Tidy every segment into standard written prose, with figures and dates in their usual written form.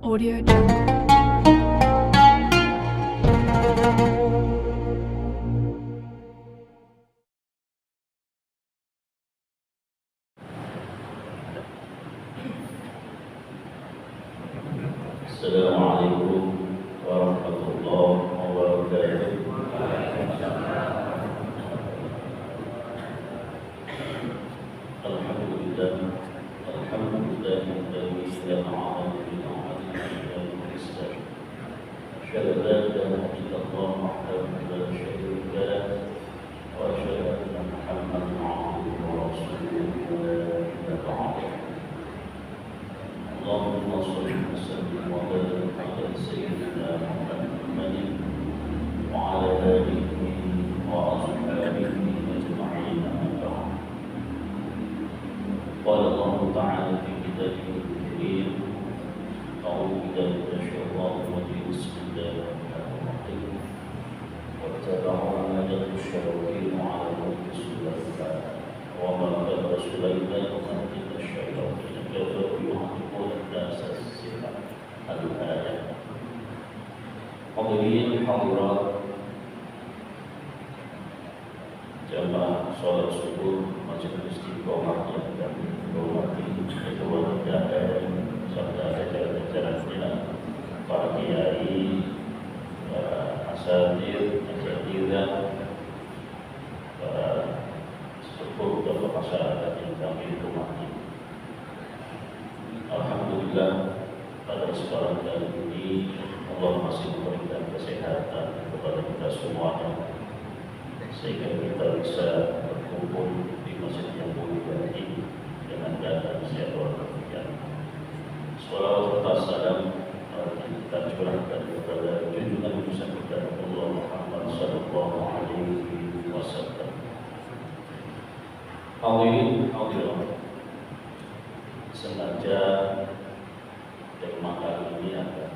Audio Jungle. Assalamualaikum warahmatullahi wabarakatuh. Alhamdulillah, alhamdulillah alladzi an'ama bi ni'matihi al Islam. Asyhadu an la ilaha illallah wahdahu la syarika lah wa asyhadu anna Muhammadan 'abduhu wa rasuluhu la ilaha illallah. Allahumma shalli wa sallim wa barik ala sayyidina Muhammadin wa ala alihi wa ashabihi ajma'in. Qala Allah Ta'ala fi kitabihil karim, a'udzu billahi minasy syaithanir rajim. Bismillahirrahmanirrahim. Wattaba'u ma tatlu syayatin 'ala mulki Sulaiman wa ma kafara Sulaiman walakinna asy-syayatina kafaru yu'allimuna an-nasa as-sihr. Al-ayat. Hadirin hadirat jamaah sholat subuh Masjid Istiqomah yang kami hormati, ketua dan serta jajaran-jajarannya, para kiai, para asatidz, asatidzah, para sepuh dan masyarakat yang kami hormati. Alhamdulillah, pada kesempatan kali ini Allah masih memberikan kesehatan kepada kita semuanya, sehingga kita bisa berkumpul di masjid yang mulia ini dengan dana sehat walafiat. Salawat serta salam kita curahkan kepada junjungan besar kita Rasulullah Muhammad sallallahu alaihi wasallam. Hadirin hadirat, sengaja tema kali ini akan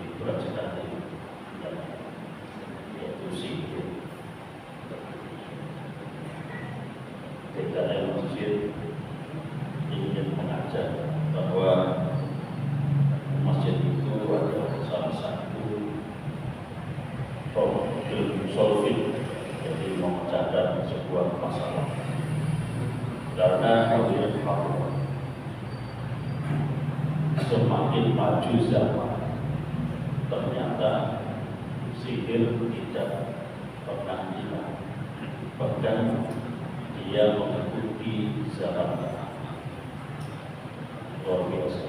diperhatikan yaitu sihir. TKM Masjid ingin mengajak bahwa masjid itu adalah salah satu problem solving, jadi memecahkan sebuah masalah. Karena hadirin hadirat, semakin maju zaman, ternyata sihir tidak pernah hilang, bahkan dia mengikuti zaman. Luar biasa.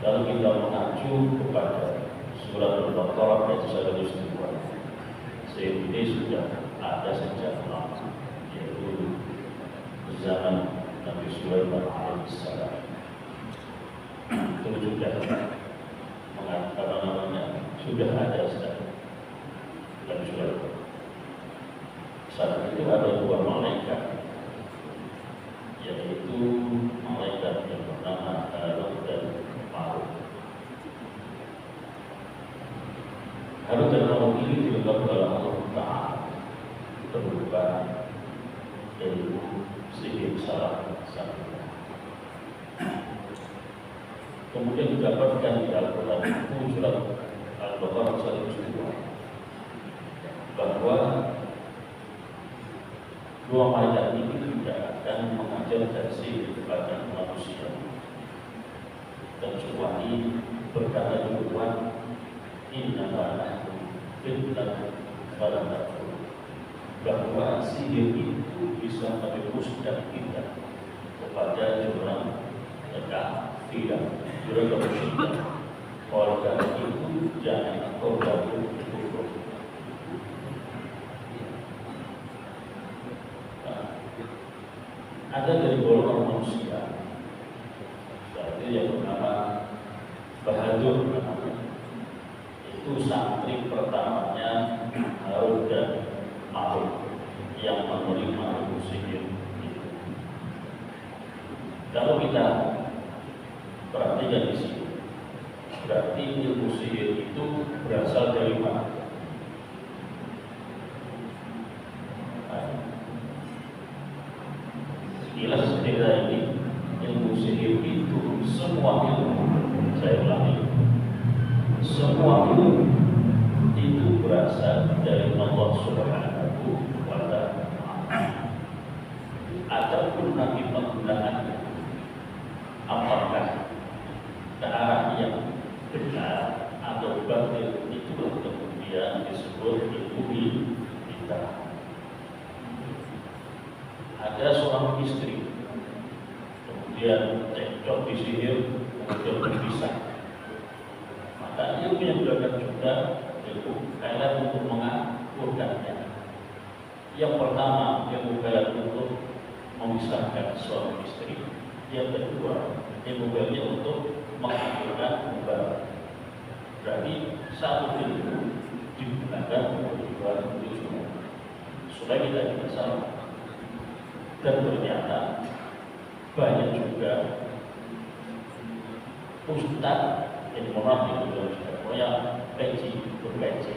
Kalau kita mengacu kepada surat Al-Baqarah ayat 102, sihir ini sudah ada sejak lama, yaitu zaman Nabi Sulaiman alaihissalam. Itu juga mengatakan sudah ada dan sudah. Saat itu ada dua malaikat, yaitu malaikat yang bernama Harut dan Marut. Harut dan Marut ini diletakkan oleh Allah Ta'ala berupa ilmu sihir salah satu. Kemudian didapatkan di Al-Quran itu surat Al-Baqarah 102 bahwa dua malaikat ini tidak akan mengajarkan sihir kepada manusia, kecuali berkata duluan, innama nahnu fitnatun fala takfur, bahwa sihir itu bisa menjerumuskan kita kepada jurang kekafiran, jurang kemusyrikan. Oleh karena itu jangan engkau gabung kufur. Ada dari golongan manusia, yaitu yang bernama Bahadur namanya. Itu santri pertamanya Harut dan Marut yang menerima ilmu sihir itu. Kalau kita perhatikan di sini, berarti ilmu sihir itu berasal dari mana? Sekilas cerita ini, ilmu sihir itu semua ilmu, saya ulangi, semua itu berasal dari Allah Subhanahu wa Ta'ala. Adapun nanti penggunaannya apakah ke arah yang benar atau batil, itu kemudian disebut ilmu kita. Ada seorang istri kemudian cekcok disihir, kemudian berpisah, maka ilmu yang belajar juga ilmu kalian untuk mengakurkannya. Yang pertama, ilmu kalian untuk memisahkan suami istri. Yang kedua, ilmu kalian untuk mengakurkan kembali. Berarti satu ilmu digunakan untuk dua tujuan supaya kita tidak salah. Dan ternyata banyak juga ustaz yang orang yang punya peci berpeci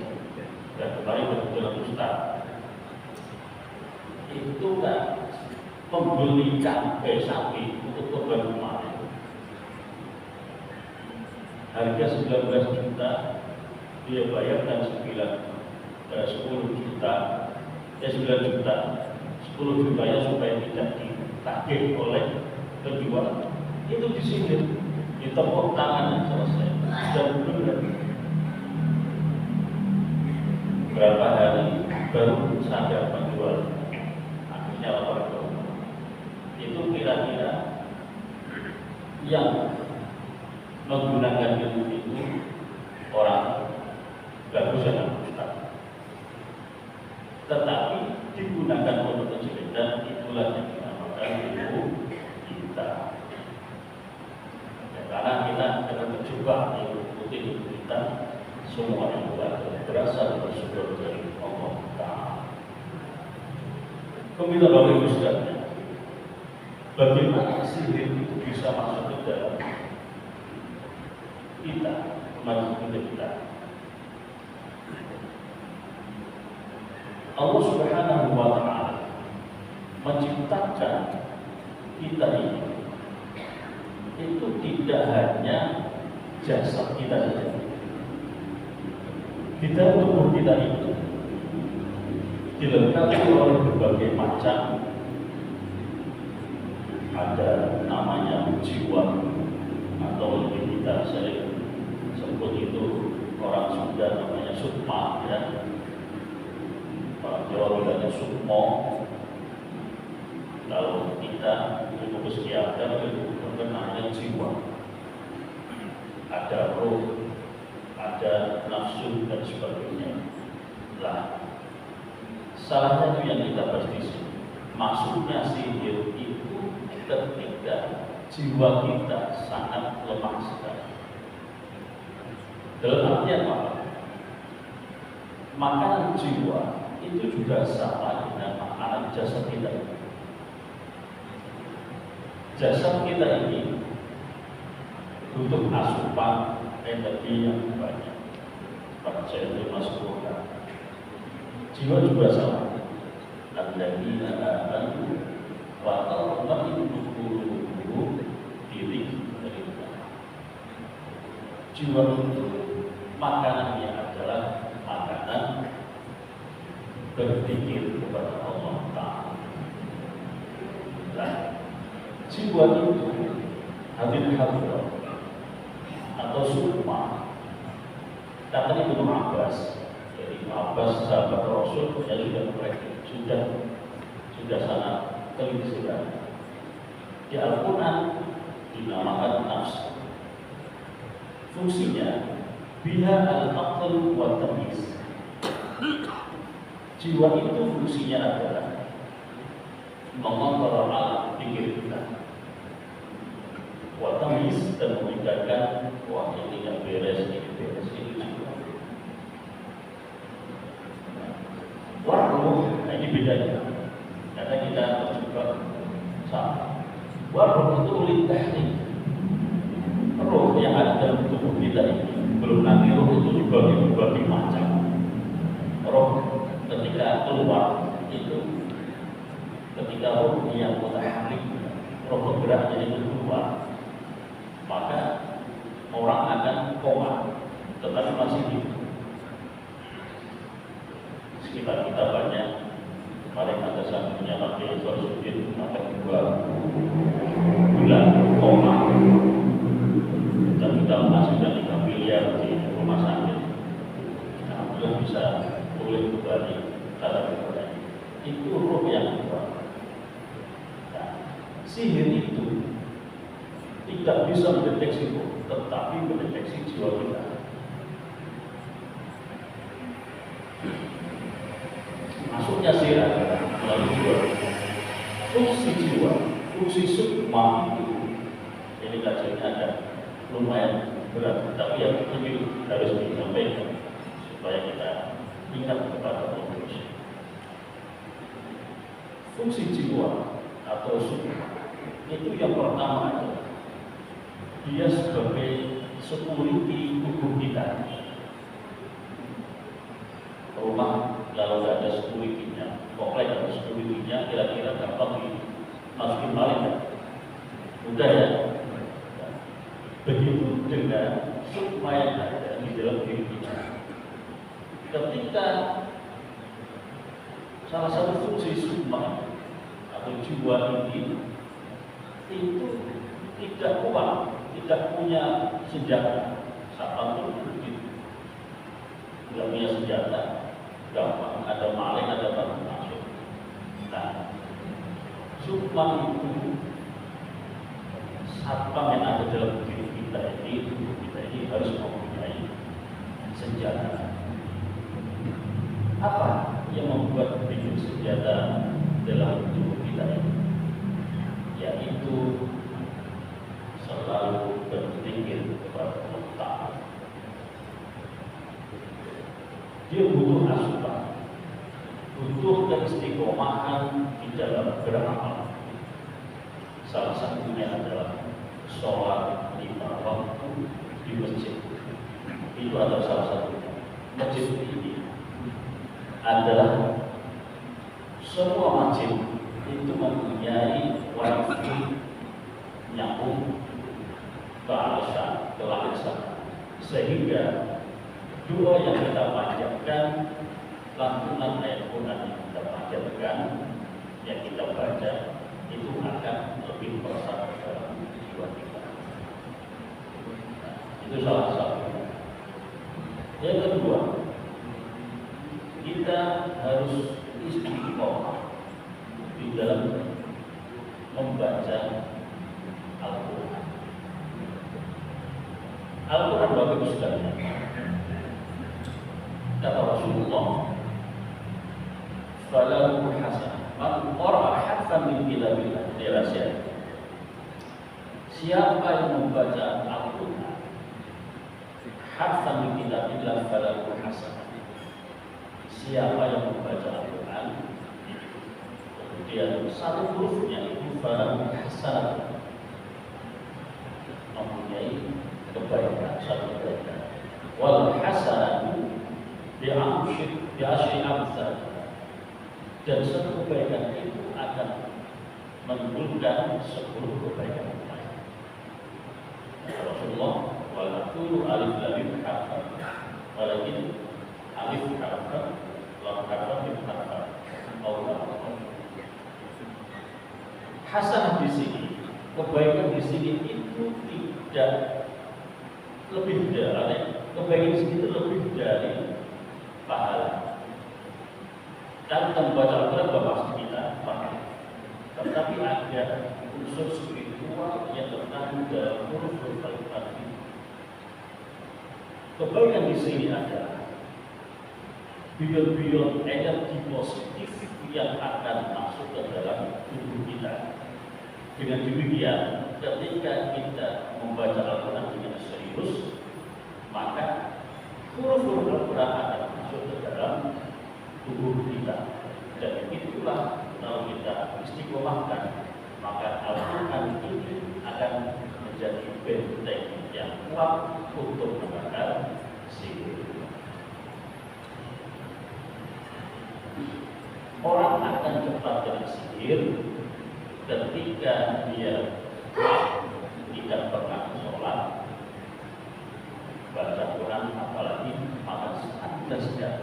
dan kembali dalam ustaz itu kan membelikan sapi untuk korban kemarin harga 19 juta, dia bayarkan 10 juta, 9 juta, 10 jutanya supaya tidak ditagih oleh penjual. Itu disihir, ditepuk tangan, selesai. Dan benar. Berapa hari baru sadar penjual, akhirnya lapor ke rumah. Itu kira-kira yang menggunakan ilmu itu orang bagus dan ustaz, tetapi digunakan untuk kejelekan, itulah yang dinamakan ilmu kita. Ya, karena kita akan terjebak ilmu putih kita, semua yang berasal dari sumber dari Allah Ta'ala. Kemudian bagi ustaznya, bagaimana sihir itu bisa masuk ke dalam kita, masuk ke kita. Allah Subhanahu wa Ta'ala menciptakan kita ini itu tidak hanya jasad kita saja. Kita, tubuh kita itu dilengkapi oleh berbagai macam, ada namanya jiwa atau lebih kita sering sebut itu orang Sunda namanya sukma, ya. Orang Jawa bilangnya sukmo. Kalau kita ilmu psikiater itu namanya jiwa. Ada roh, ada nafsu dan sebagainya. Lah, salah satu yang kita bahas di sini, maksudnya sihir itu ketika jiwa kita sangat lemah sekali. Dalam artian apa? Makanan jiwa itu juga sama dengan makanan jasad kita. Jasad kita ini butuh asupan energi yang banyak. Pada saya itu masuk ke jiwa juga sama. Alladzina amanu wa tatma'innu qulubuhum bi dzikrillah. Jiwa itu makanannya adalah makanan berpikir kepada Allah Ta'ala. Nah, jiwa itu hadir atau sukma. Katanya Ibnu Abbas, jadi Ibnu Abbas sahabat Rasul yang sudah sangat teliti sekali. Di Al-Quran dinamakan nafsu. Fungsinya biha al-aql wa tamyiz. Jiwa itu fungsinya adalah mengontrol alam pikir kita, wa tamyiz, dan membedakan wah ini tidak beres, ini beres, ini juga. Waruh, nah ini bedanya. Karena kita terjebak sama. Waruh itu lintahi. Roh yang ada dalam tubuh kita ini, belum nanti roh itu dibagi macam. Roh ketika keluar itu, ketika roh yang mutaharrik, roh bergerak jadi keluar, maka orang akan koma, tetapi masih hidup. Sekitar kita banyak, paling ada satunya pakai Solsudin, sampai 2 bulan koma, dan kita menghasilkan 3 miliar di rumah sakit. Nah, belum bisa pulih kembali cara berbuat. Itu roh yang kuat. Nah, sihir itu tidak bisa mendeteksi roh, tetapi mendeteksi jiwa kita. Masuknya sihir adalah melalui jiwa. Fungsi jiwa, fungsi sukma itu, ini kajiannya ada lumayan berat, tapi yang ini harus disampaikan supaya kita ingat kepada Allah. Fungsi jiwa atau sukma itu yang pertama adalah dia sebagai security tubuh kita. Rumah kalau tidak ada security-nya, komplek ada security-nya, kira-kira gampang dimasukin maling ya? Mudah ya? Begitu dengan sukma yang ada di dalam diri kita. Ketika salah satu fungsi sukma atau jiwa ini itu tidak kuat, tidak punya senjata, siapapun begitu, tidak punya senjata, gampang ada maling, ada batu masuk. Nah, sukma itu satpam yang ada dalam diri kita ini, tubuh kita ini harus mempunyai senjata. Apa yang membuat hidup senjata dalam tubuh kita ini? Yaitu selalu berpikir kepada Allah. Dia butuh asupan, butuh keistiqomahan di dalam beramal. Salah satunya adalah sholat 5 waktu di masjid. Itu adalah salah satunya. Masjid ini adalah semua masjid itu mempunyai wifi nyambung ke alasan, ke lahan, sehingga doa yang kita panjatkan, lantunan ayat Quran yang kita panjatkan, yang kita baca, itu akan lebih meresap dalam jiwa kita. Nah, itu salah satu. Yang kedua, kita harus istiqomah di dalam membaca Al-Quran. Al-Quran bagus sekali. Kata Rasulullah, falahu hasanah man qara'a harfan min kitabillah. Siapa yang membaca Al-Quran harfan min kitabillah falahu hasanah. Siapa yang membaca Al-Quran kemudian satu hurufnya itu falahu hasanah, mempunyai kebaikan, satu kebaikan. Wal hasanatu bi'asyri amsal, dan satu kebaikan itu akan menimbulkan 10 kebaikan lain. Rasulullah walaqulu alif lam mim harfan, walakin alif harfan lam harfan mim harfan. Hasanah di sini, kebaikan di sini itu tidak lebih dari, kebaikan di sini itu lebih dari pahala. Dan membaca Al-Quran pasti kita pakai, tetapi ada unsur spiritual yang terkandung dalam huruf-huruf Al-Quran. Kebaikan di sini adalah beyond energi positif yang akan masuk ke dalam tubuh kita. Dengan demikian, ketika kita membaca Al-Quran dengan serius, maka huruf-huruf Al-Quran akan masuk ke dalam tubuh kita. Dan itulah kalau kita istiqomahkan, maka Al-Quran ini akan menjadi benteng yang kuat untuk membakar sihir. Orang akan cepat kena sihir ketika dia tidak pernah sholat, baca Quran, apalagi dan senjata.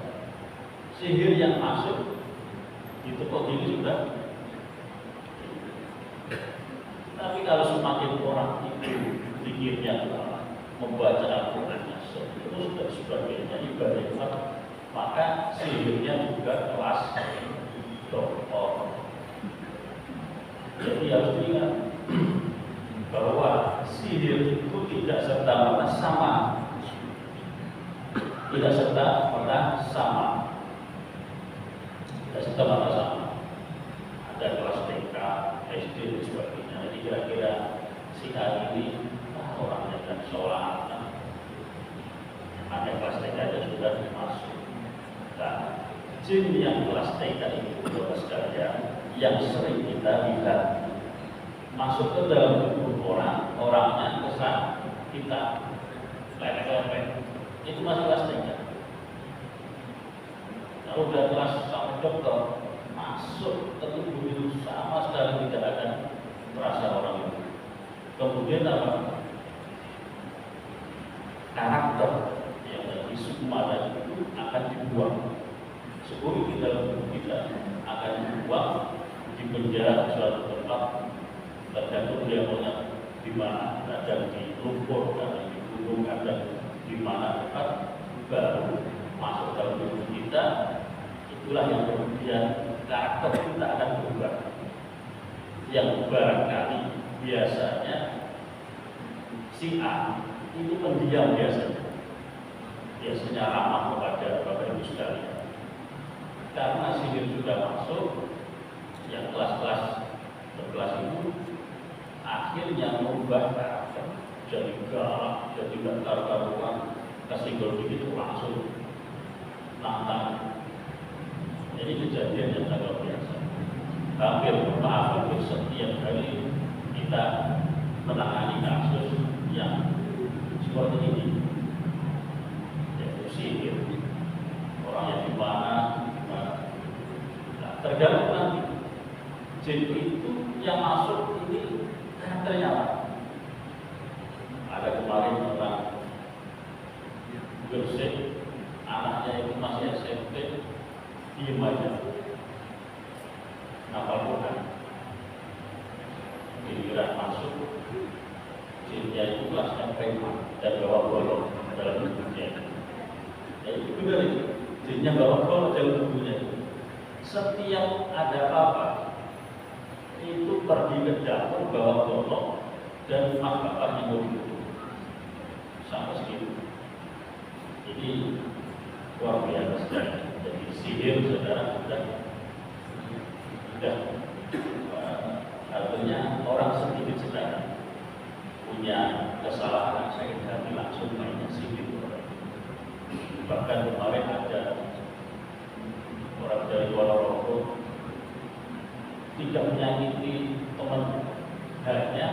Sihir yang masuk itu kok ini sudah. Tapi kalau semakin orang itu pikirnya membaca Al-Qurannya terus dan sebagainya ibadah, maka sihirnya juga kelas doktor. Jadi harus diingat bahwa sihir itu tidak serta-merta sama, tidak serta-merta sama, tidak serta-merta sama. Ada kelas TK, SD dan sebagainya. Jadi kira-kira si A ini orangnya kan sholat, ada kelas TK aja sudah masuk. Nah, jin yang kelas TK itu Bapak sekalian yang sering kita lihat masuk ke dalam tubuh orang, orangnya kesan kita lepek-lepek, itu masih kelas TK. Kalau udah kelas sampai dokter masuk ke tubuh itu sama sekali tidak akan merasa orang itu. Kemudian apa? Karakter yang dari sukma itu akan dibuang. Sepuluh di dalam tubuh kita akan dibuang di penjara suatu tempat, tergantung dia maunya di mana, kadang di lumpur, kadang di gunung, kadang di mana tempat, baru masuk dalam tubuh kita. Itulah yang kemudian karakter kita akan berubah. Yang barangkali biasanya si A ini pendiam biasanya ramah kepada Bapak Ibu sekalian. Karena sihir sudah masuk, yang kelas-kelas berkelas itu akhirnya merubah karakter, jadi galak, jadi nggak karu-karuan, kesinggol begitu langsung nantang. Jadi kejadian yang sangat biasa. Hampir setiap hari kita menangani kasus yang seperti ini, yaitu sihir. Orang yang di mana, nah, tergantung nanti jin itu yang masuk ini karakternya apa. Ada kemarin orang Gresik, anaknya itu masih SMP, diem aja, ngapal Quran. Giliran masuk, jinnya itu kelasnya prima dan bawa golok dalam tubuhnya. Ya itu benar itu, jinnya bawa golok dalam tubuhnya. Setiap ada apa itu pergi ke dapur bawa golok dan makan yang sampai segitu. Jadi luar biasa sekali. Jadi sihir saudara sudah artinya orang sedikit sedang punya kesalahan sakit hati langsung mainnya sihir. Bahkan kemarin ada orang dari Kuala Lumpur tidak menyakiti teman, hanya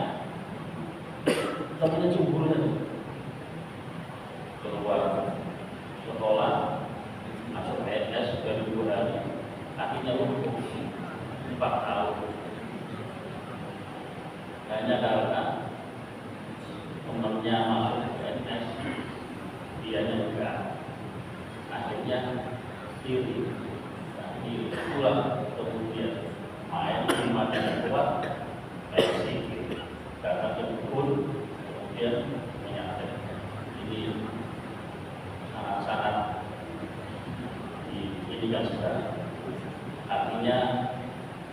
temannya cemburu saja. Keluar sekolah, masuk PNS baru 2 hari, akhirnya lumpuh 4 tahun. Hanya karena temannya masuk PNS, dianya enggak. Akhirnya iri. Nah, itulah kemudian main lima dan kuat, pensi, karena pun kemudian menyadari ini sangat-sangat ini kan sudah artinya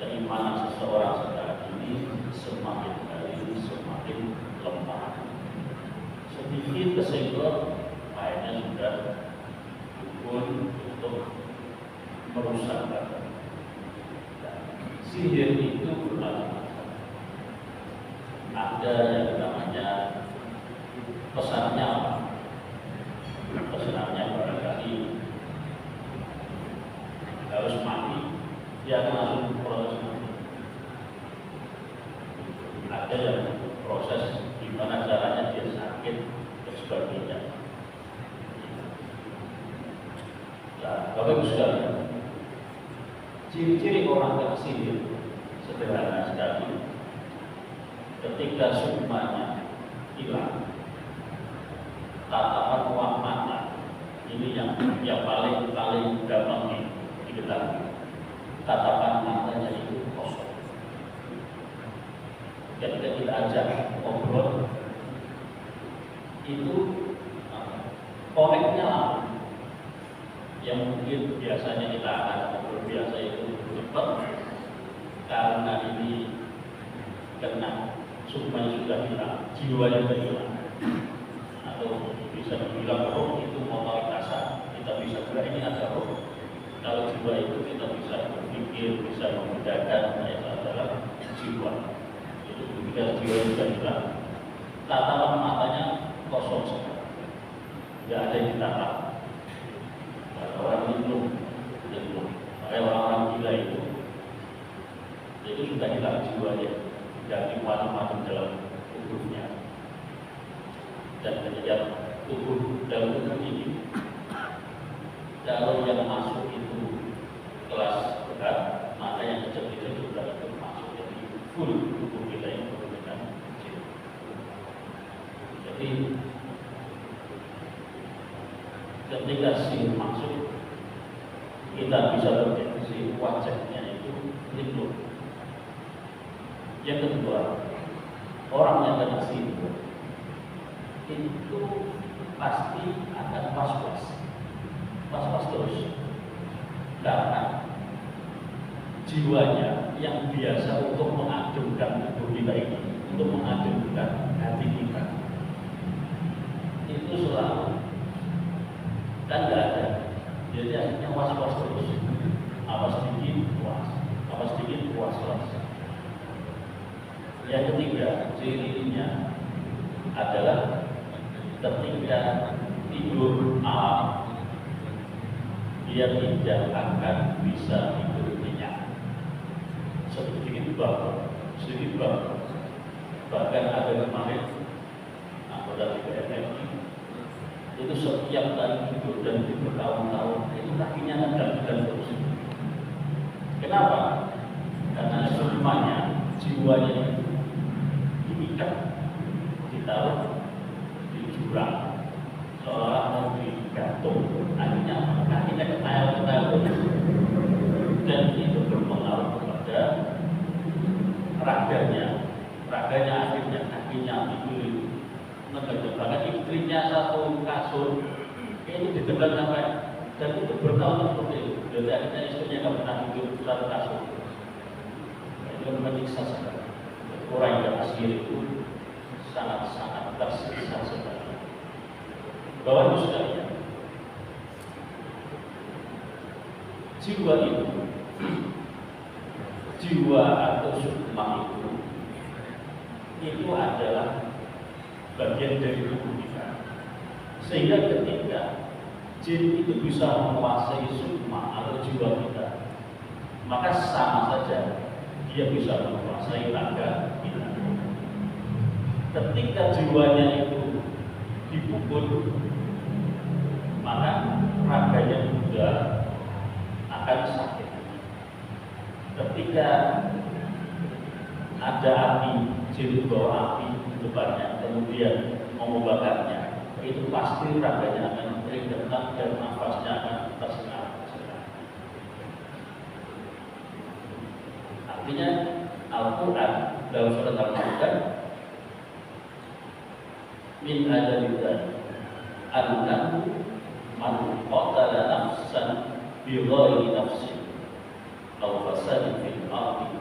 keimanan seseorang sekarang ini semakin hari semakin lemah. Sedikit kesenggol, mainnya sudah dukun untuk merusak badan. Sihir itu bermacam-macam. Ada yang namanya pesannya apa? Pesannya barangkali harus mati, dia akan langsung proses mati. Ada yang proses gimana caranya dia sakit dan sebagainya. Nah, Bapak Ibu sekalian, ciri-ciri orang kena sihir sederhana sekali. Ketika sukmanya hilang, tatapan ruang mata Ini yang paling gampang diketahui. Tatapan matanya itu kosong. Ketika kita ajak ngobrol, itu koneknya lama. Yang mungkin biasanya kita akan ngobrol biasa itu cepat, karena ini kena sukmanya sudah hilang, jiwanya sudah hilang. Atau bisa dibilang roh itu moralitasnya, kita bisa bilang ini ada roh. Kalau jiwa itu kita bisa berpikir, bisa membedakan, nah itu adalah jiwa. Itu ketika jiwa sudah hilang, tatapan matanya kosong sekali, tidak ada yang ditatap. Orang linglung, orang gila itu sudah hilang jiwanya, ganti macam-macam dalam tubuhnya. Dan kemudian dalam tubuh ini, kalau yang masuk itu kelas berat, maka yang kecil itu sudah masuk jadi full tubuh kita yang berbentuk kecil. Jadi ketika sin masuk, kita bisa berdefinisi wajahnya itu linglung. Yang kedua, orang yang kena sin itu pasti akan was-was terus, karena jiwanya yang biasa untuk mengagumkan tubuh kita ini, untuk mengagumkan hati kita, itu selalu kan nggak ada. Jadi akhirnya was-was terus, apa sedikit was-was. Yang ketiga, cirinya adalah ketika tidur malam, dia tidak akan bisa tidur nyenyak. Sedikit banget. Bahkan ada kemarin anggota TPNI itu setiap kali tidur dan itu bertahun-tahun itu kakinya ngegang terus. Kenapa? Karena semuanya jiwanya diikat, ditaruh di jurang, seolah mau digantung. Akhirnya kakinya ketayal terus, dan itu berpengaruh kepada raganya akhirnya kakinya itu ngegang. Bahkan istrinya satu kasur ini ditekan sampai, dan itu bertahun seperti itu. Jadi akhirnya istrinya nggak pernah tidur satu kasur. Itu menyiksa sekali. Orang yang asir itu sangat-sangat tersiksa sekali. Bapak Ibu sekalian, jiwa atau sukma itu adalah bagian dari tubuh kita. Sehingga ketika jin itu bisa menguasai sukma atau jiwa kita, maka sama saja dia bisa menguasai raga kita. Ketika jiwanya itu dipukul, maka raganya juga akan sakit. Ketika ada api, jin bawa api di depannya, kemudian membakarnya, itu pasti raganya akan keringetan dan nafasnya akan tersengat. Artinya Al-Quran dalam surat Al-Ma'idah min ajalidzalik annahu man qatala nafsan bighairi nafsin aw fasadin fil ardi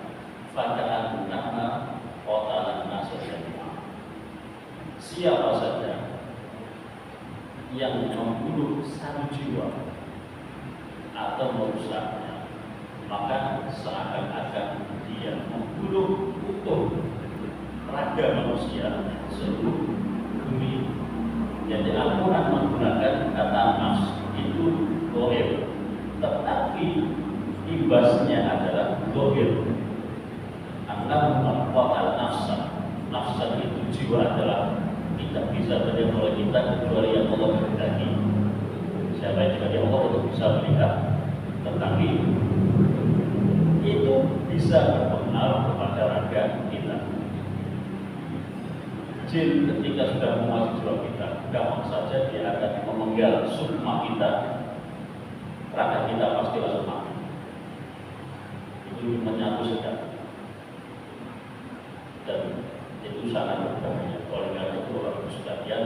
faka'annama qatala an-nasa jami'an. Siapa saja yang membunuh satu jiwa atau merusaknya, maka seakan-akan dia membunuh utuh raga manusia seluruh bumi. Jadi Al-Quran menggunakan kata nafs itu gohir, tetapi imbasnya adalah gohir. Annahu maqtal nafsan itu jiwa adalah tidak bisa terlihat oleh kita kecuali yang Allah kehendaki. Siapa yang dikehendaki Allah untuk bisa melihat, tetapi itu bisa berpengaruh kepada raga kita. Jin ketika sudah menguasai jiwa kita, gampang saja dia akan memenggal sukma kita, raga kita pasti langsung mati. Itu menyatu sekali, dan itu sangat berbahaya. Oleh karena itu, orang sekalian,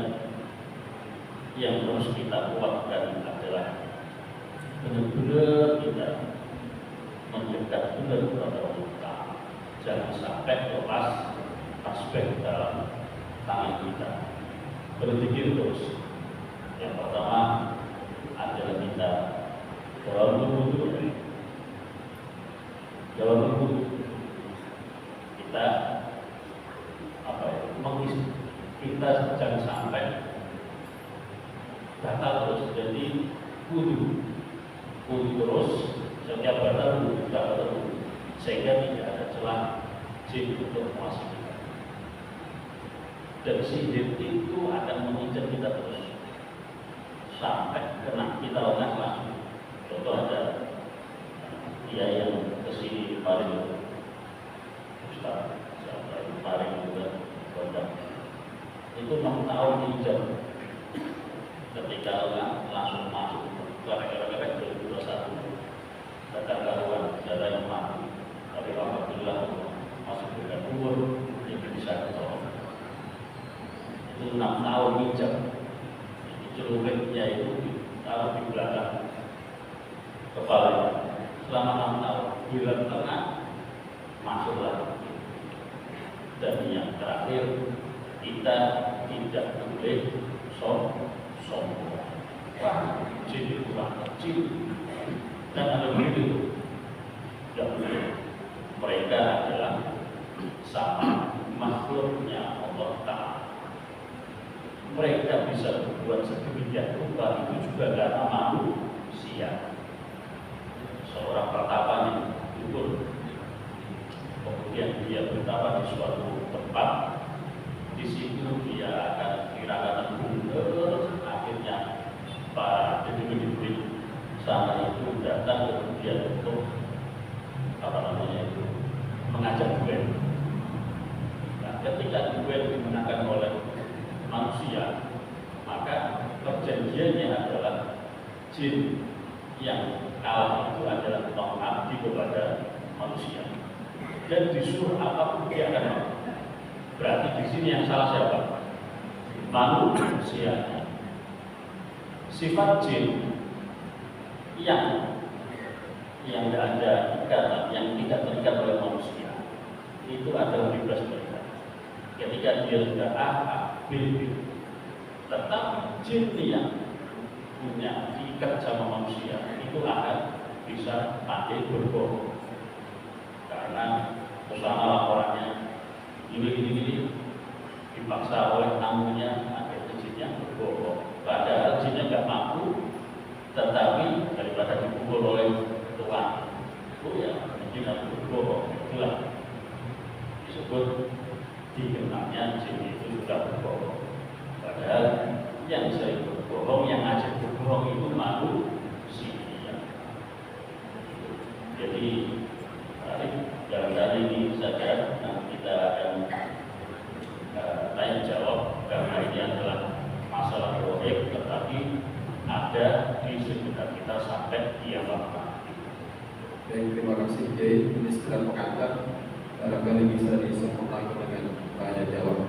yang harus kita kuatkan adalah benar-benar kita mendekat benar kepada Allah. Jangan sampai lepas tasbih dalam tangan kita. Berzikir terus. Yang pertama adalah kita dalam wudhu. Dalam wudhu kita kita jangan sampai batal terus. Jadi wudhu terus, setiap batal wudhu, sehingga tidak ada celah jin untuk masuk kita. Dan sihir itu akan mengincar kita terus sampai kena kita lengah langsung. Contoh ada dia yang kesini paling Ustaz, siapa yang paling juga kodam itu 6 tahun hijab. Ketika langsung masuk gara-gara 2021 datang karuan darah yang mati. Tapi alhamdulillah masuk ke kubur jadi bisa ketolong. Itu 6 tahun hijab. Celupiknya itu ditaruh di belakang kepala selama 6 tahun. Bila tengah masuklah. Dan yang terakhir, kita tidak boleh sombong. Wah, jin itu kecil. Dan ada begitu. Tidak boleh. Mereka adalah sama makhluknya Allah Ta'ala. Mereka bisa berbuat sedemikian rupa itu juga karena manusia. Seorang pertapa yang dukun, kemudian dia bertapa di suatu tempat, di situ dia akan kira-kira benar. Akhirnya para detik-detik sana itu datang kemudian untuk mengajak duel. Nah, ketika duel dimenangkan oleh manusia, maka perjanjiannya adalah jin yang kalah itu adalah mengabdi kepada manusia dan disuruh apapun dia akan mau. Berarti di sini yang salah siapa? Manusia. Sifat jin yang tidak ada ikatan, yang tidak terikat oleh manusia, itu adalah bebas mereka. Ketika dia sudah A, B, tetap jin yang punya ikat sama manusia itu akan bisa pandai berbohong, karena usaha laporannya ini dipaksa oleh tamunya, akhirnya jinnya berbohong. Padahal jinnya nggak mampu, tetapi daripada dipukul oleh tuan, jin harus berbohong. Itulah disebut dikenalnya jin itu sudah berbohong. Padahal yang sering berbohong, yang ngajak berbohong itu manusia. Jadi dalam ini saja kita akan tanya jawab, karena ini adalah masalah proyek, tetapi ada di sekitar kita sampai kiamat. Baik, terima kasih Kiai. Ini sekedar pengantar, barangkali bisa disempurnakan dengan tanya jawab.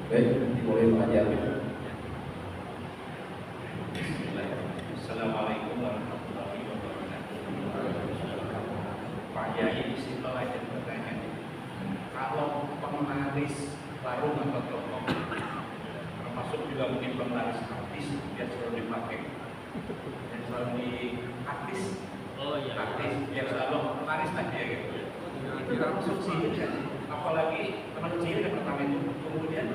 Baik, dimulai Pak Jamin. Assalamualaikum warahmatullahi wabarakatuh. Pak Yai, simpel aja pertanyaan. Kalau penglaris warung atau toko, termasuk juga mungkin penglaris artis, dia selalu dipakai dan selalu di artis. Artis yang selalu penglaris tadi ya gitu. Itu termasuk sihir kan? Apalagi termasuk sihir yang pertama itu. Kemudian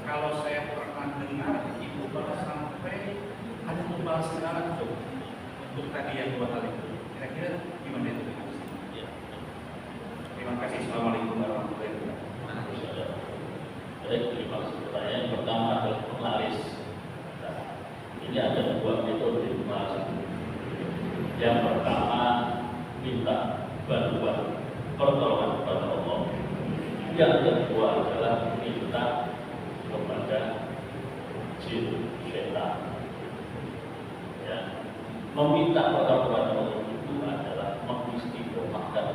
kalau saya pernah dengar itu bahwa sampai ada membahas segala itu untuk tadi yang 2 hal itu. Kira-kira gimana itu? Terima kasih. Assalamualaikum warahmatullahi wabarakatuh. Baik, terima kasih. Pertanyaan pertama adalah penglaris. Nah, ini ada 2 metode penglaris. Yang pertama, minta bantuan pertolongan kepada Allah. Yang kedua adalah minta kepada jin, syaitan. meminta kepada Allah itu adalah mengistiqomahkan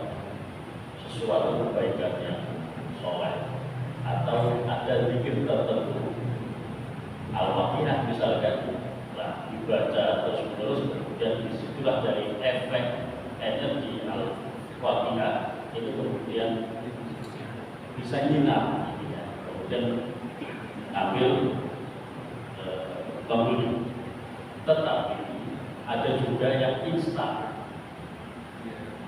sesuatu kebaikan yang soleh, atau ada zikir tertentu, Al-Fatihah misalkan, nah, dibaca terus-menerus, kemudian disitulah dari efek energi Al-Fatihah itu kemudian bisa nyinar, ya. Kemudian ambil pembeli. Tetapi ada juga yang instan.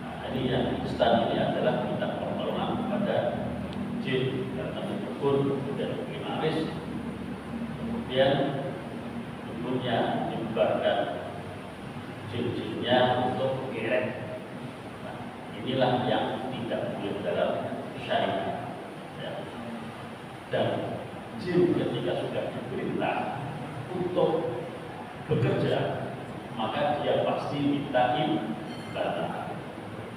Nah, ini yang instan ini adalah minta pertolongan kepada jin karena dukun dan primaris, kemudian dukunnya dibubarkan jin-jinnya untuk geret. Nah, inilah yang tidak boleh dalam syariat, ya. Dan jin ketika sudah diperintah untuk bekerja, maka dia pasti minta imbalan.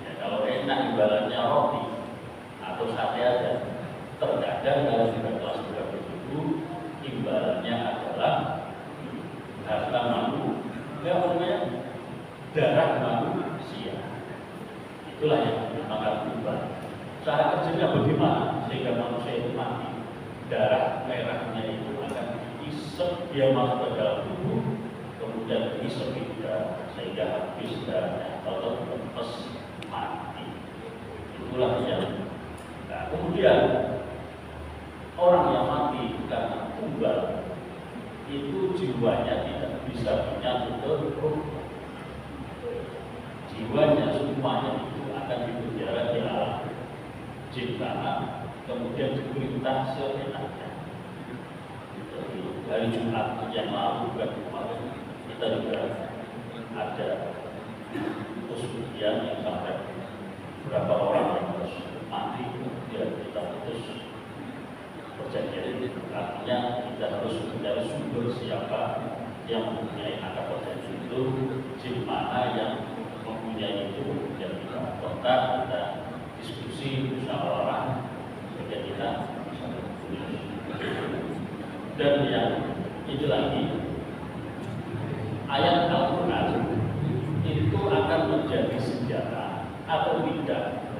Ya, kalau enak imbalannya roti atau sate aja. Terkadang kalau sudah kelas 27 imbalannya adalah harta manusia, darah manusia. Itulah yang dinamakan imbal. Cara kerjanya bagaimana sehingga manusia itu mati? Darah merahnya itu akan diisep, dia masuk ke dalam tubuh, kemudian diisep juga sehingga habis darahnya atau lepas mati. Itulah yang. Nah, kemudian orang yang mati karena tumbal itu jiwanya tidak bisa menyatu ke ruh. Jiwanya semuanya itu akan dipenjara di alam jin tanah, kemudian diperintah seenaknya. Jadi hari Jumat yang lalu kemarin kita juga ada ujian yang sampai berapa orang yang harus mati, kemudian kita putus perjanjian itu. Artinya kita harus mencari sumber siapa yang mempunyai akad perjanjian itu, jin mana yang mempunyai itu, kemudian kita kontak, kita diskusi, musyawarah, kemudian kita dan yang itu lagi ayat Al-Quran itu akan menjadi senjata atau tidak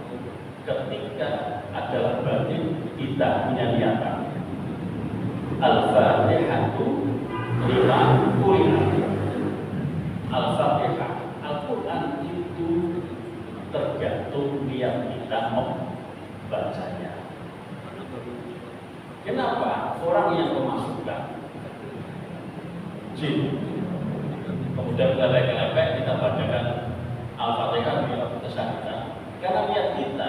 ketika adalah batin kita punya niatan. Al-Fatihatu lima kuliah. Al-Fatihah, Al-Quran itu tergantung niat kita membacanya. Kenapa orang yang memasukkan jin kemudian kita lepek kita bacakan Al-Fatihah di kesakitan? Karena niat kita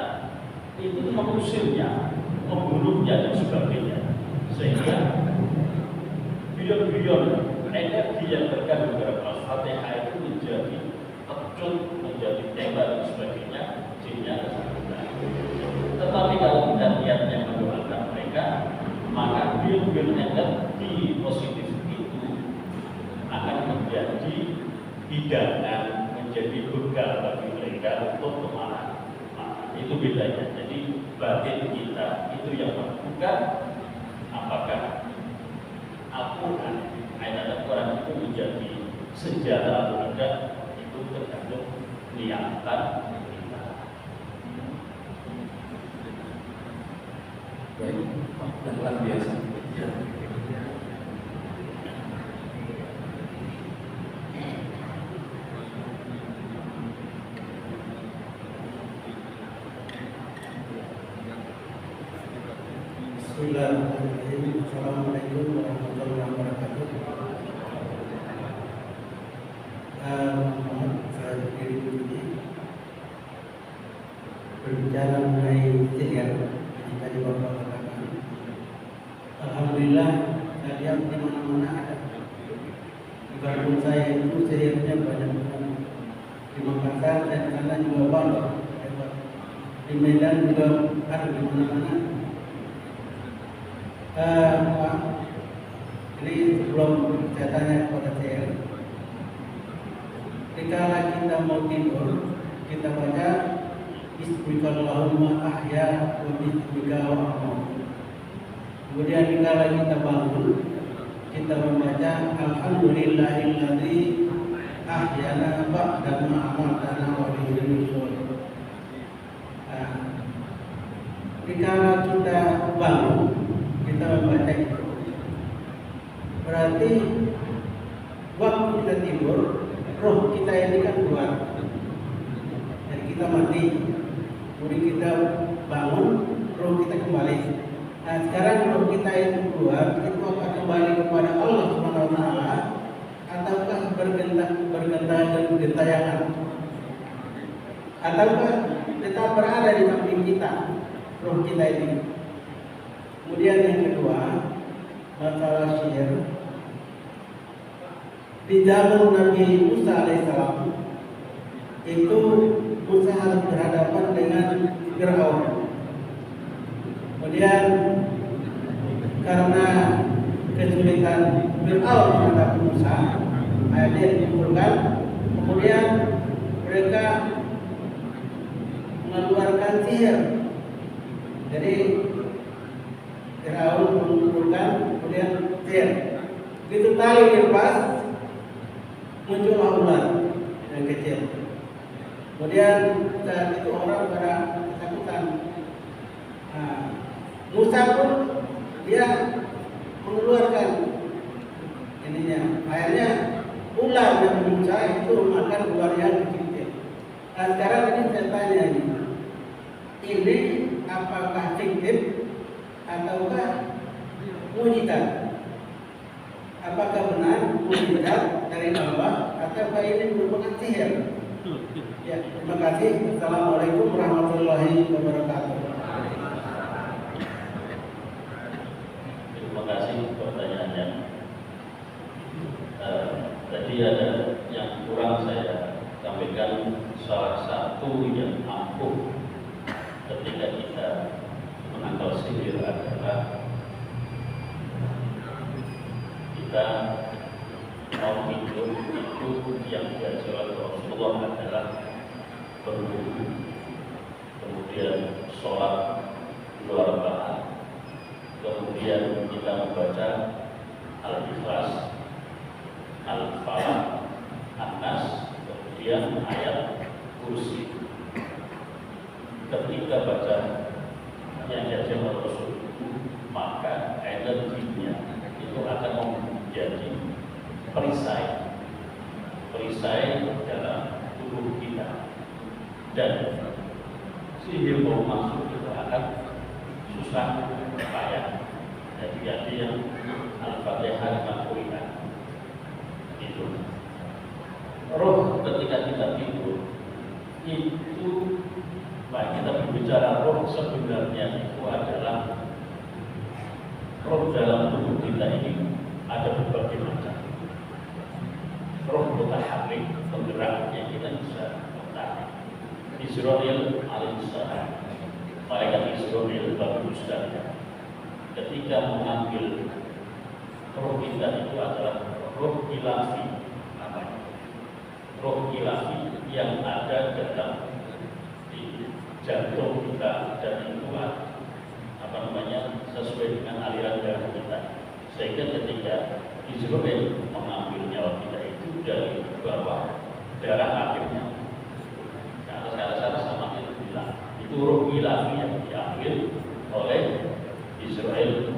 itu mengusirnya, membunuhnya dan sebagainya, sehingga bion-bion energi yang terkandung dalam Al-Fatihah itu menjadi pecut, menjadi tembak dan sebagainya, jinnya kesakitan. Tetapi kalau kita niatnya mendoakan mereka, maka bion-bion energi positif itu akan menjadi hidangan, menjadi bekal bagi mereka untuk kemana. Itu bedanya. Jadi batin kita itu yang menentukan apakah Al-Quran, ayat Al-Quran itu menjadi senjata atau tidak, itu tergantung niatan kita. Baik, luar biasa. Bismillahirrahmanirrahim. Assalamualaikum warahmatullahi wabarakatuh. Mohon saya berdiri di sini berbicara mengenai sihir yang tadi Bapak katakan. Alhamdulillah saya lihat di mana-mana ada. Di kampung saya itu sihirnya banyak banget. Di Makassar dan sana juga banyak. Di Medan juga ada di mana-mana. Jadi sebelum saya tanya kepada saya, ketika kita mau tidur, kita baca Bismillahirrahmanirrahim ahya wa bismika wa amut. Kemudian ketika kita bangun, kita membaca Alhamdulillahilladzi ahyana ba'da ma amatana wa bihi nusyur. Dikala kita bangun, kita membaca itu, berarti waktu kita tidur, roh kita ini kan keluar. Jadi kita mati, kemudian kita bangun, roh kita kembali. Nah sekarang roh kita itu keluar, itu akan kembali kepada Allah Subhanahu Wa Taala, ataukah bergentayangan, ataukah tetap berada di samping kita, roh kita ini. Kemudian yang kedua, masalah sihir. Di zaman Nabi Musa alaihissalam itu Musa harus berhadapan dengan Fir'aun. Kemudian karena kesulitan Fir'aun menghadapi Musa, dia dikumpulkan. Kemudian mereka mengeluarkan sihir. Jadi Fir'aun mengumpulkan, kemudian sihir. Begitu tali dilepas, muncullah ular yang kecil. Kemudian saat itu orang pada ketakutan. Musa pun dia mengeluarkan ininya. Akhirnya ular yang Musa itu makan ular yang kecil. Nah sekarang ini saya tanya ini apakah fiktif ataukah mujizat? Apakah benar mujizat dari Allah ataukah ini merupakan sihir? Ya, terima kasih. Assalamualaikum warahmatullahi wabarakatuh. Terima kasih pertanyaannya. Tadi ada yang kurang saya sampaikan. Salah satu yang ampuh ketika kita menangkal sihir adalah kita mau hidup itu yang diajar oleh Rasulullah adalah berwudu, kemudian sholat 2 rakaat, kemudian kita membaca Al-Ikhlas, Al-Falaq, An-Nas, kemudian ayat Kursi. Ketika baca yang diajar oleh Rasul, maka energinya itu akan menjadi perisai dalam tubuh kita, dan sihir mau masuk itu akan susah payah. Jadi yang Al-Fatihah dengan Quran itu roh ketika kita tidur itu, baik kita berbicara roh sebenarnya itu adalah roh dalam tubuh kita ini ada berbagai macam. Roh mutaharrik, penggerak yang kita bisa mentarik. Israel alaihissalam, malaikat Israel bagi Ustazah, ketika mengambil roh kita itu adalah roh ilahi, namanya roh ilahi yang ada dalam di jantung kita, dan itu sesuai dengan aliran darah kita, sehingga ketika Israel mengambil nyawa kita itu dari bawah darah akhirnya ke atas sama itu bilang itu ruh ilahi yang diambil oleh Israel.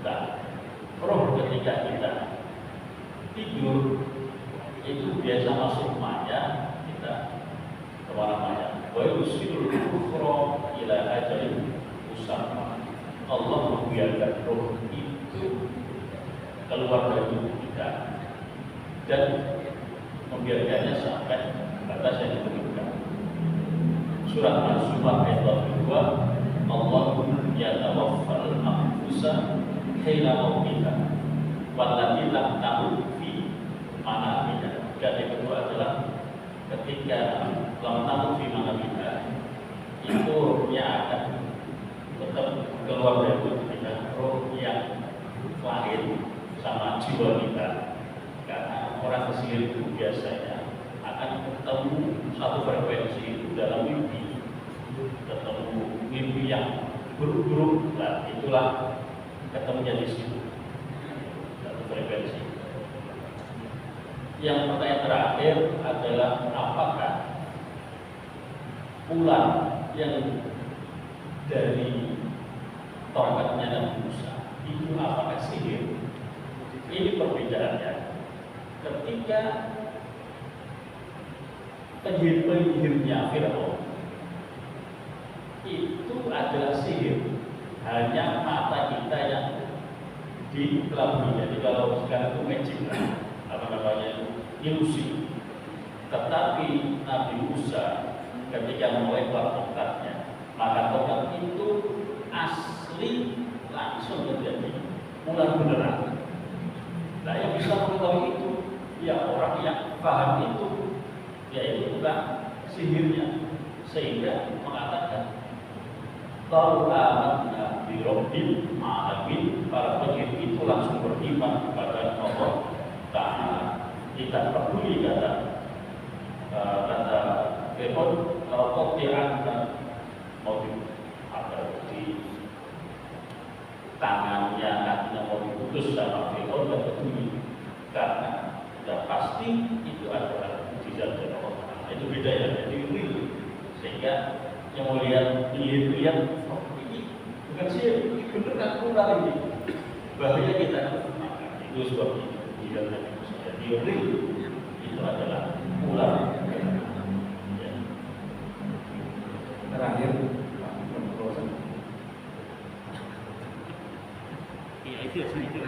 Nah, roh ketika kita tidur itu biasa masuk maya kita kemana-mana. Wa yusilul ukhra ila ajalin musamma. Allah membiarkan roh itu keluar dari tubuh kita dan membiarkannya sampai batas yang ditentukan. Surat Al-Zumar ayat 2, Allah yatawaffal anfusa hina mautiha wallati lam tamut fi manamiha. Dan yang kedua adalah ketika lam tamut fi manamiha itu rohnya akan tetap keluar dari tubuh kita, roh yang lahir sama jiwa kita. Karena orang kesihir itu biasanya akan ketemu satu frekuensi itu dalam mimpi, ketemu mimpi yang buruk-buruk, nah itulah ketemunya di situ satu frekuensi. Yang pertanyaan terakhir adalah apakah ular yang dari tongkatnya Nabi Musa itu apakah sihir? Ini perbedaannya. Ketika penyihir-penyihirnya Firaun itu adalah sihir, hanya mata kita yang dikelabui. Jadi kalau sekarang itu magic, apa namanya, ilusi. Tetapi Nabi Musa ketika melempar tongkatnya, maka tongkat itu asli langsung terjadi ular beneran. Nah, yang bisa mengetahui itu ya orang yang paham itu, yaitu bukan sihirnya, sehingga mengatakan kalau amanna bi rabbil alamin, para penyihir itu langsung beriman kepada Allah Ta'ala. Tidak peduli kata Fir'aun, kalau kau diangkat mau ada di tangannya, kakinya mau diputus sama Fir'aun, tidak peduli, karena sudah pasti itu adalah mukjizat dari Allah Ta'ala. Itu beda ya, jadi real. Sehingga yang mau lihat lihat oh, ini bukan sihir, ini bener kan ular ini. Bahaya kita itu sebabnya tidak ada. Jadi real itu adalah ular. Ya. Terakhir, Pak Prof. Iya itu itu.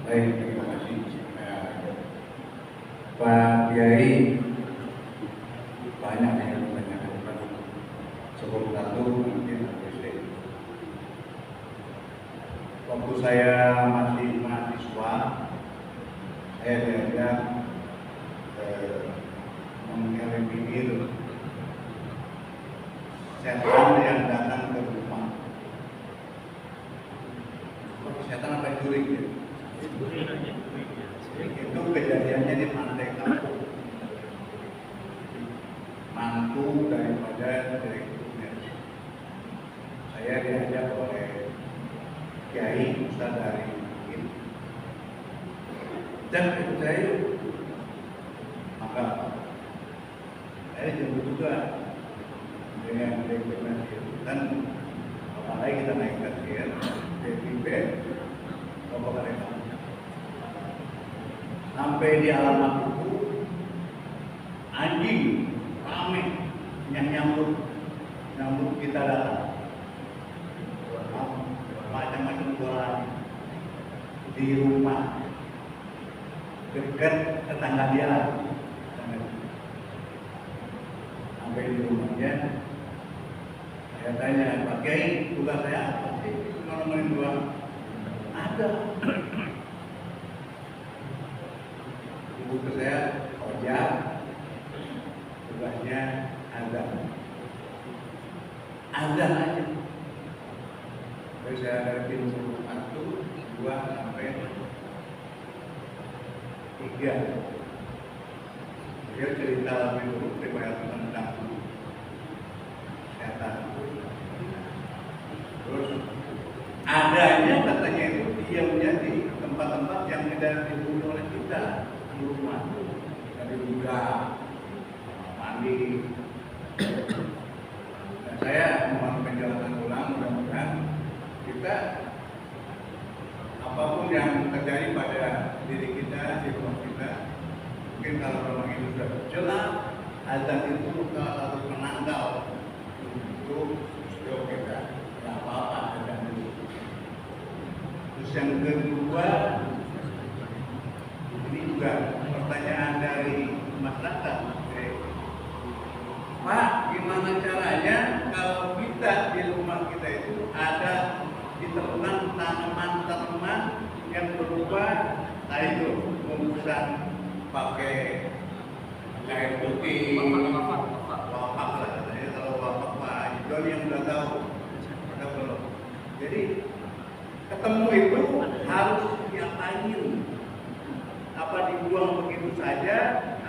Baik, terima kasih. Pak Kiai, banyak yang ditanyakan. Sebelum satu mungkin SD. Waktu saya masih mahasiswa, saya diajak mengeliminir setan yang datang ke rumah. Setan apa jurik ya? Itu kejadiannya di Pantai Kampung. Mantu daripada direkturnya. Saya diajak oleh Kiai Ustaz dari Mungkin. Dan itu saya maka saya jemput juga dengan direkturnya dan apalagi kita naik kasir DPP Bapak Kareka. Sampai di alamat itu anjing ramai yang nyambut kita datang, macam-macam suara di rumah dekat tetangga dia lah. Sampai di rumahnya saya tanya, Pak Kiai, tugas saya apa sih kalau main dua? Ada. Ibu saya ojek, tugasnya ada aja. Jadi saya dari pintu 1, 2 sampai 3. Dia cerita lebih dulu riwayat tentang setan. Terus adanya katanya itu dia menjadi tempat-tempat yang tidak dibunuh oleh kita. Rumah dari juga mandi. Dan saya mohon penjelasan ulang, mudah-mudahan kita apapun yang terjadi pada diri kita, di rumah kita, mungkin kalau memang itu sudah jelas, azan itu salah satu penanggal untuk kita, tidak apa-apa azan itu. Terus yang kedua, ini juga pertanyaan dari masyarakat. Pak, gimana caranya kalau kita di rumah kita itu ada ditemukan tanaman-tanaman yang berubah, itu bungkusan pakai air putih, wapak lah katanya. Kalau wapak Pak Joni yang udah tahu, kita belum. Jadi ketemu itu harus diapain? Apa dibuang begitu saja,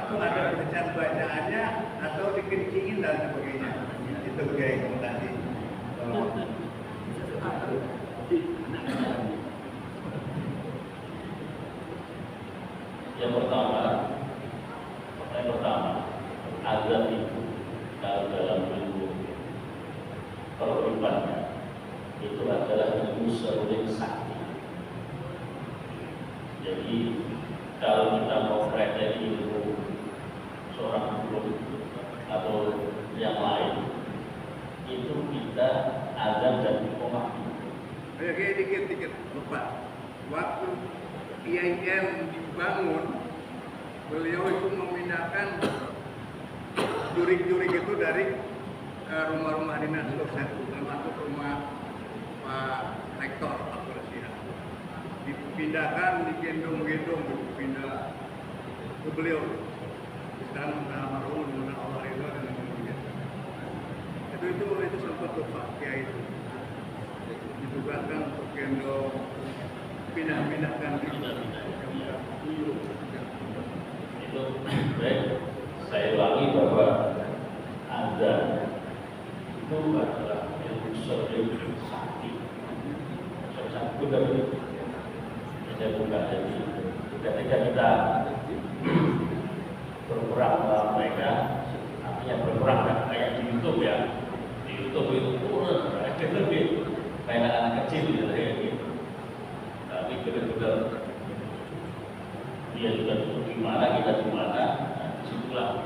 atau ada bacaan-bacaannya, atau dikencingin dan sebagainya. Itu kayak tadi. Yang pertama, azan itu kalau dalam ilmu peruripannya itu adalah ilmu seruling sakti. Jadi kalau kita mau mempelajari ilmu seorang guru atau yang lain, itu kita azan dan iqamah. Oke, dikit lupa. Waktu IAIN dibangun, beliau itu memindahkan jurik-jurik itu dari rumah-rumah dinas dosen, termasuk rumah Pak Rektor Pak Presiden. Dipindahkan, digendong-gendong, pindah ke beliau. Dan almarhum dengan Allah Ridho dan kemudian itu sempat tuh Pak Kiai itu ditugaskan untuk gendong pindah-pindahkan itu baik. Saya ulangi bahwa azan itu adalah ilmu seruling sakti. Saya bukan jadi ketika kita berperang melawan mereka, artinya berperang kayak di YouTube ya. Di YouTube itu lebih kayak anak kecil gitu ya. Tapi benar-benar dia juga di mana, kita di mana, disitulah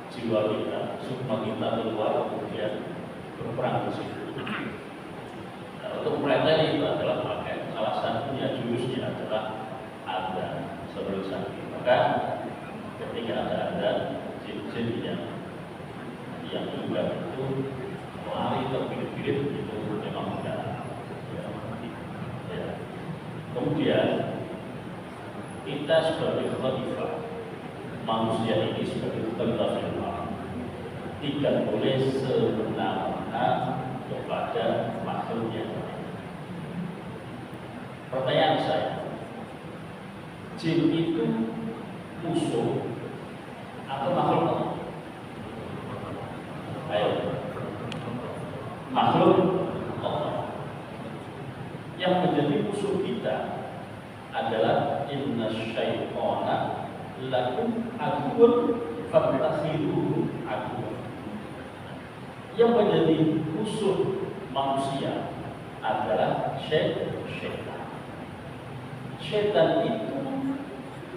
jiwa kita, sukma kita keluar, kemudian berperang di situ. Nah, untuk mereka itu adalah pakai salah satunya jurusnya adalah azan seruling sakti. Maka ketika ada jin-jin yang juga itu lari terbirit-birit itu memang tidak. Ya. Kemudian kita sebagai khalifah manusia ini sebagai khalifah firman tidak boleh semena-mena kepada makhluk yang lain. Pertanyaan saya, jin itu musuh atau makhluk? Ayo, makhluk Allah. Yang menjadi musuh kita adalah inna syaitana lakum aduwwun fattakhiduhu aduwwan. Yang menjadi musuh manusia adalah syaitan. Syaitan itu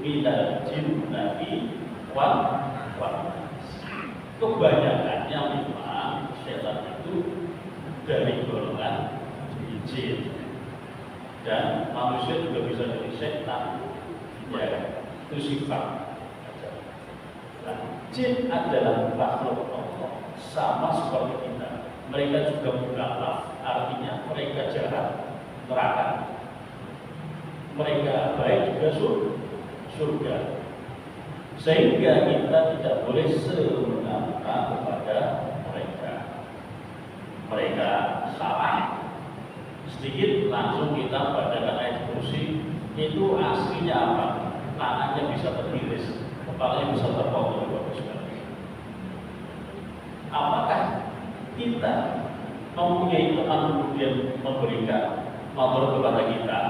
minal jinnati wal ins. Kebanyakannya memang syaitan itu dari golongan jin. Dan manusia juga bisa jadi setan, ya, itu sifat. Nah, jin adalah makhluk Allah, sama seperti kita. Mereka juga mukallaf, artinya mereka jahat, neraka. Mereka baik juga surga. Sehingga kita tidak boleh semena-mena kepada mereka. Mereka salah. Sedikit langsung kita bacakan ayat kursi. Itu aslinya apa? Tangannya bisa teriris, kepalanya bisa terpotong. Apakah kita mempunyai teman kemudian memberikan motor kepada kita?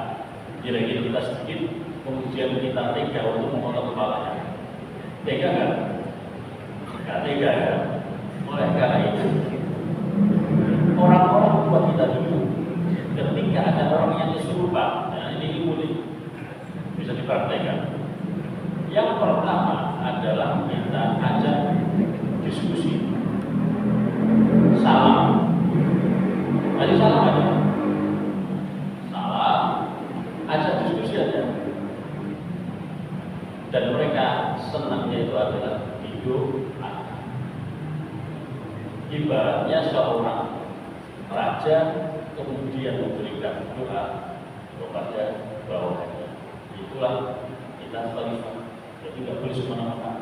Kira-kira kita sedikit, kemudian kita tega untuk memotong kepalanya. Tega nggak? Nggak tega ya. Oleh karena itu, orang-orang tua kita dulu, ketika ada orang yang kesurupan, nah ini boleh bisa dipraktekkan. Yang pertama adalah kita ajak diskusi, salam. Tadi salam aja, salam, ajak diskusi aja. Dan mereka senangnya itu adalah doa. Ibaratnya seorang raja kemudian memberikan doa kepada bawahannya. Itulah kita khalifah. Jadi nggak boleh semena-mena.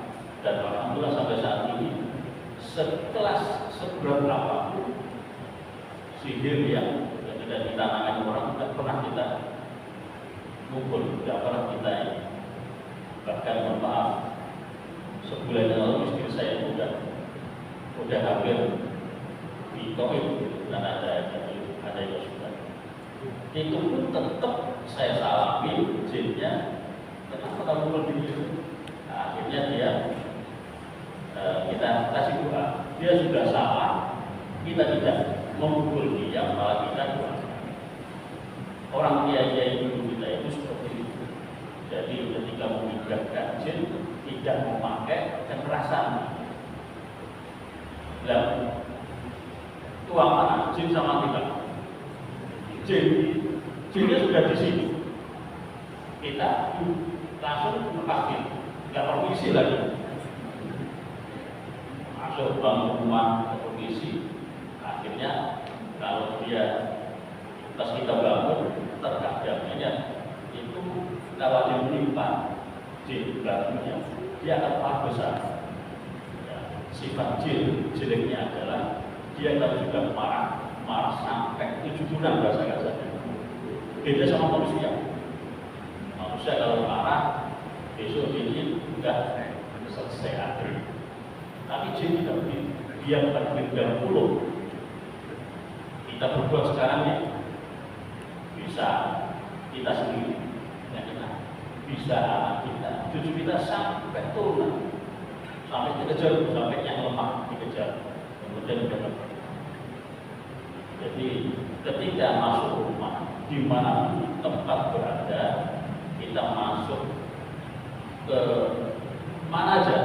Dan alhamdulillah sampai saat ini sekelas seberat apapun sihir yang tidak ditanamkan orang tidak pernah kita mukul, tidak pernah kita ini. Bahkan mohon maaf, sebulan yang lalu istri saya itu udah hampir di COVID dan ada yang sudah. Itu pun tetap saya salami jinnya. Kenapa kamu lebih itu? Nah, akhirnya dia kita kasih doa. Dia sudah salah, kita tidak memukul dia, malah kita doa. Orang kiai dulu kita itu seperti itu. Jadi ketika memindahkan jin tidak memakai kekerasan. Dan tuang mana jin sama kita? Jinnya sudah di sini. Kita langsung mengkafir, nggak permisi lagi. Masuk bangun rumah permisi. Akhirnya kalau dia pas kita bangun terkadangnya itu kalau dia menyimpan jin barunya dia akan paling besar. Ya, sifat jin jeleknya adalah dia kalau sudah marah sampai 7 bulan bahasa kasarnya. Beda sama manusia. Manusia kalau marah besok ini sudah selesai akhir. Tapi jin tidak begitu. Dia bukan berdahulu. Kita berbuat sekarang ya bisa kita sendiri, ya kita bisa anak kita, cucu kita sampai turun, sampai dikejar, sampai yang lemah dikejar, kemudian berapa. Jadi ketika masuk rumah, di mana tempat berada, kita masuk ke mana aja,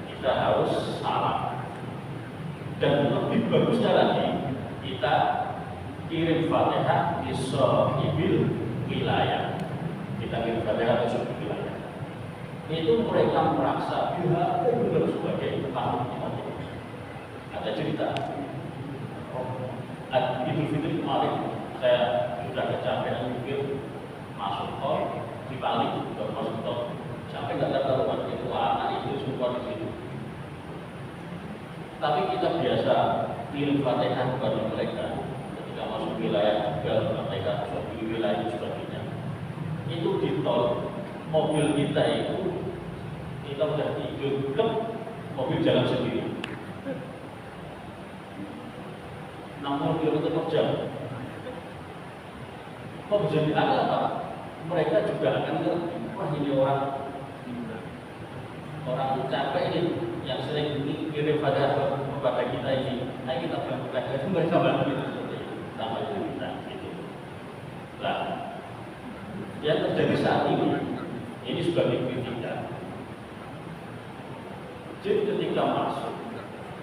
kita harus salam. Dan lebih bagusnya lagi, kita kirim Fatihah di sohibil wilayah. Kita kirim Fatihah di sohibil wilayah. Itu mereka merasa dia benar sebagai tamunya. Ada cerita. Idul Fitri kemarin saya sudah kecapean mikir masuk tol di Bali, masuk tol sampai nggak tahu itu anak itu semua di situ. Tapi kita biasa kirim Fatihah kepada mereka. Masuk wilayah juga mereka masuk di wilayah sebagainya. Itu di tol mobil kita itu kita udah tidur klub mobil jalan sendiri 60 km per jam. Kok bisa dianggap apa? Mereka juga akan ngerti, wah ini orang capek ini yang sering kirim kepada kita ini. Ayo kita berangkat, mereka bantu kita seperti itu. Sama kita gitu. Nah, yang terjadi saat ini sebagai kritikan. Jadi ketika masuk,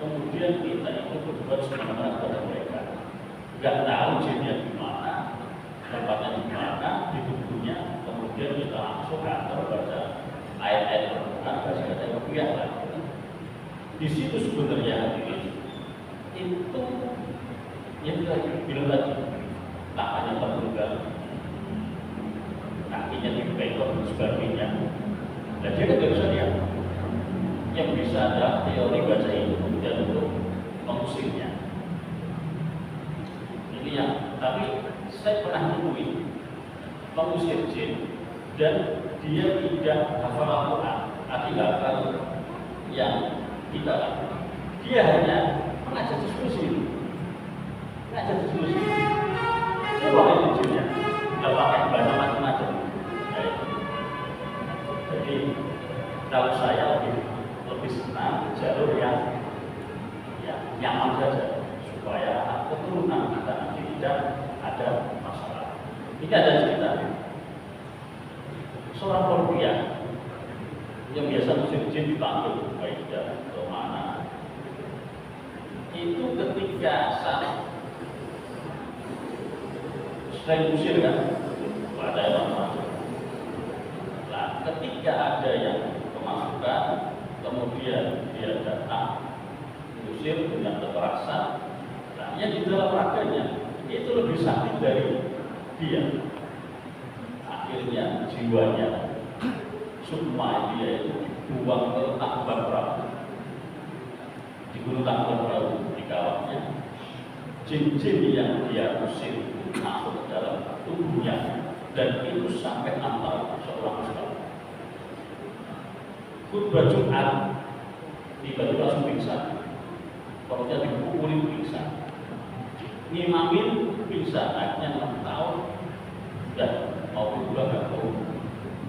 kemudian kita itu berbuat semena-mena kepada mereka. Gak tahu jinnya di mana, tempatnya di mana, di tubuhnya, kemudian kita langsung kantor baca ayat-ayat Al-Quran, baca rupiah lah. Di situ sebenarnya itu yang kita bilang tadi, tangannya terbuka, kakinya dipekor dan sebagainya. Dan dia tidak bisa lihat. Yang bisa ada teori baca itu kemudian untuk mengusirnya. Ini yang, tapi saya pernah menemui mengusir jin dan dia tidak hafal Al-Quran, hafal yang kita lakukan. Dia hanya mengajar diskusi. Mengajar diskusi. Itu orang jinnya, nggak pakai banyak macam-macam. Jadi kalau saya lebih senang jalur yang nyaman saja supaya keturunan kita nanti tidak ada masalah. Ini ada cerita seorang Korea yang biasa musim jin dipanggil baik ke mana. Itu ketika saat sering usir kan, ada yang masuk. Nah, ketika ada yang kemasukan, kemudian dia datang diusir dengan kekerasan, nah yang di dalam raganya itu lebih sakit dari dia. Akhirnya jiwanya semua dia itu dibuang ke Tangkuban Perahu, di Gunung Tangkuban Perahu di kawahnya. Jin-jin yang dia usir masuk ke dalam tubuhnya dan itu sampai antar seorang Islam. Khutbah Jumat tiba-tiba langsung pingsan, perutnya dipukulin pingsan, ngimamin pingsan, akhirnya 6 tahun dan mau juga nggak tahu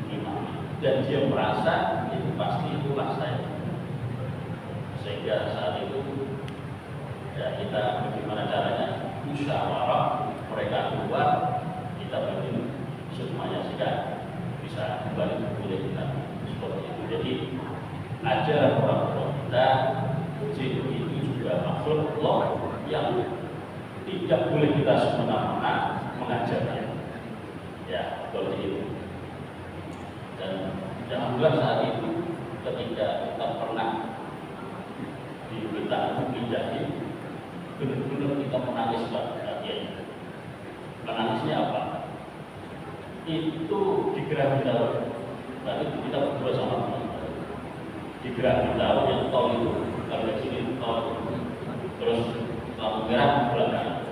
ngimamin, dan dia merasa itu pasti itulah saya. Sehingga saat itu ya kita bagaimana caranya musyawarah mereka keluar, kita bikin semuanya sehingga bisa kembali boleh kita seperti itu. Jadi ajaran orang tua kita jin itu juga makhluk Allah yang tidak boleh kita semena-mena mengajarnya. Ya, seperti itu. Dan alhamdulillah saat itu ketika kita pernah diminta pindahin, benar-benar kita menangis bahagia. Menangisnya apa? Itu di Gerah Bintaro. Tadi kita berdua sama teman-teman. Di Gerah Bintaro yang tol itu, kalau di sini tol itu, terus lampu merah belakang.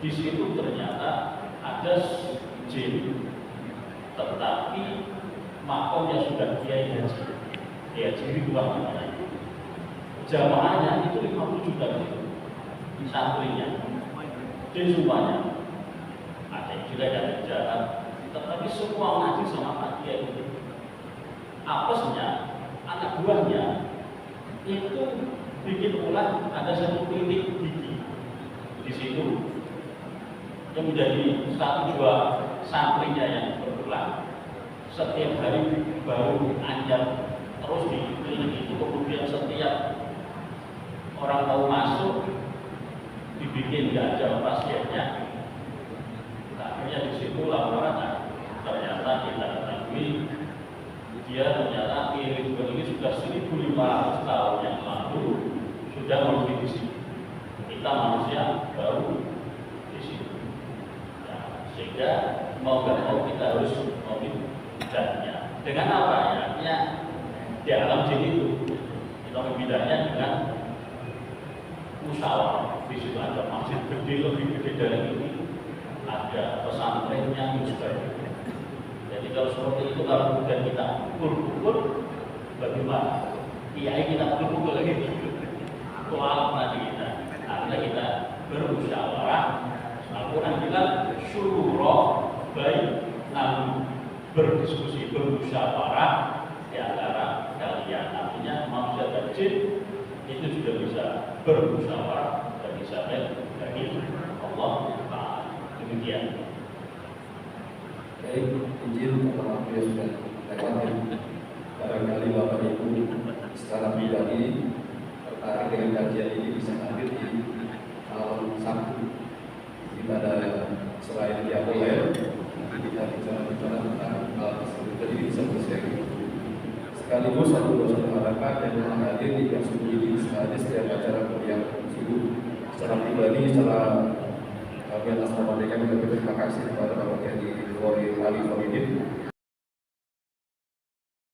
Di situ ternyata ada jin, tetapi makomnya sudah kiai haji. Kiai haji itu namanya. Jamaahnya itu 50 juta gitu. Santrinya, jin semuanya. Ada yang juga ada jalan, tetapi semua ngaji sama Pak Kiai itu. Apesnya, anak buahnya itu bikin ulah ada satu klinik gigi di situ yang menjadi 1-2 santrinya yang berulang setiap hari baru anjak terus di klinik itu. Kemudian setiap orang mau masuk dibikin gajah pasiennya. Akhirnya di situ laporan ternyata kita ketahui dia ternyata klinik ini sudah 1.500 tahun yang lalu sudah memiliki di sini. Kita manusia baru di sini. Nah, sehingga mau nggak mau kita harus memindahnya. Dengan apa ya? Ya di alam jin itu kita memindahnya dengan musyawarah. Di situ ada masjid gede, lebih gede dari ini, ada pesantrennya juga. Jadi kalau seperti itu, kalau kemudian kita pukul-pukul, bagaimana? Kiai kita pukul lagi, soal nanti kita. Akhirnya kita bermusyawarah. Al-Quran bilang syuro baik, lalu berdiskusi, bermusyawarah di antara kalian. Artinya manusia dan jin itu juga bisa bermusyawarah dan bisa dari Allah Ta'ala. Demikian. Baik, izin karena waktu sudah lewat. Barangkali Bapak Ibu secara pribadi tertarik dengan kajian ini bisa hadir di malam Sabtu. Kita ada selain dia boleh kita bicara tentang hal tersebut. Jadi bisa berseri. Sekaligus aku dosen masyarakat yang telah hadir di Kasub ini sekali setiap acara kuliah tersebut. Secara pribadi, secara kami atas nama mereka juga berterima kasih kepada